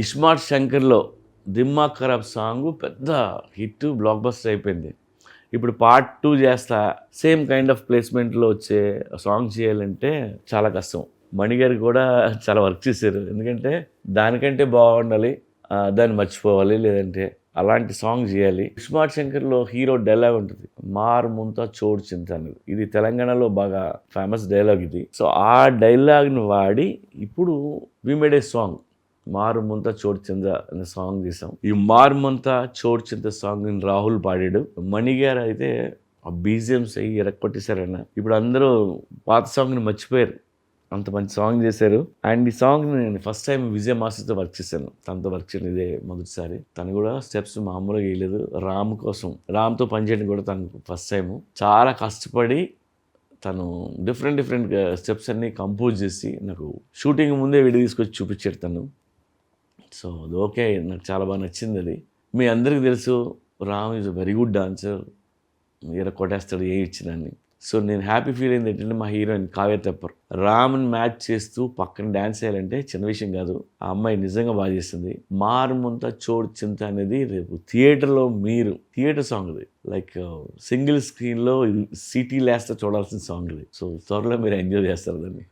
ఇస్మార్ట్ శంకర్లో దిమ్మాగ్ ఖరాబ్ సాంగ్ పెద్ద hit block buster అయిపోయింది. ఇప్పుడు పార్ట్ 2 చేస్తా సేమ్ కైండ్ ఆఫ్ ప్లేస్మెంట్లో వచ్చే సాంగ్ చేయాలంటే చాలా కష్టం. మణిగారు కూడా చాలా వర్క్ చేశారు. ఎందుకంటే దానికంటే బాగుండాలి, దాన్ని మర్చిపోవాలి, లేదంటే అలాంటి సాంగ్ చేయాలి. ఇస్మార్ట్ శంకర్లో హీరో డైలాగ్ ఉంటుంది, మార్ ముంతా చోడు చింత అనేది. ఇది తెలంగాణలో బాగా ఫేమస్ డైలాగ్ ఇది. సో ఆ డైలాగ్ని వాడి ఇప్పుడు వి మేడ్ ఏ సాంగ్ మారు ముంత చోటు చింద అనే సాంగ్ తీసాం. ఈ మారు ముంత చోటు చింత సాంగ్ రాహుల్ పాడాడు. మణి గారు అయితే ఆ బీజిఎంస్ అయ్యి ఎరక్కొట్టేశారన్న. ఇప్పుడు అందరూ పాత సాంగ్ని మర్చిపోయారు, అంత మంచి సాంగ్ చేశారు. అండ్ ఈ సాంగ్ నేను ఫస్ట్ టైం విజయ్ మాస్టర్తో వర్క్ చేశాను. తనతో వర్క్ చేయడం ఇదే మొదటిసారి. తను కూడా స్టెప్స్ మామూలుగా వేయలేదు. రామ్ కోసం, రామ్తో పనిచేయడం కూడా తనకు ఫస్ట్ టైం. చాలా కష్టపడి తను డిఫరెంట్ స్టెప్స్ అన్నీ కంపోజ్ చేసి నాకు షూటింగ్ ముందే వీడియో తీసుకొచ్చి చూపించాడు తను. సో అది ఓకే, నాకు చాలా బాగా నచ్చింది అది. మీ అందరికీ తెలుసు Ram is a very good dancer, కొట్టేస్తాడు ఏ ఇచ్చినాన్ని. సో నేను హ్యాపీ ఫీల్ అయింది ఏంటంటే మా హీరోయిన్ కావ్య తెప్పర్ రామ్ని మ్యాచ్ చేస్తూ పక్కన డ్యాన్స్ చేయాలంటే చిన్న విషయం కాదు. ఆ అమ్మాయి నిజంగా బాగా చేస్తుంది. మారుమంత చోడు చింత అనేది రేపు థియేటర్లో మీరు థియేటర్ సాంగ్ ఇది, లైక్ సింగిల్ స్క్రీన్లో సిటీ లేస్తే చూడాల్సిన సాంగ్ ఇది. సో త్వరలో మీరు ఎంజాయ్ చేస్తారు దాన్ని.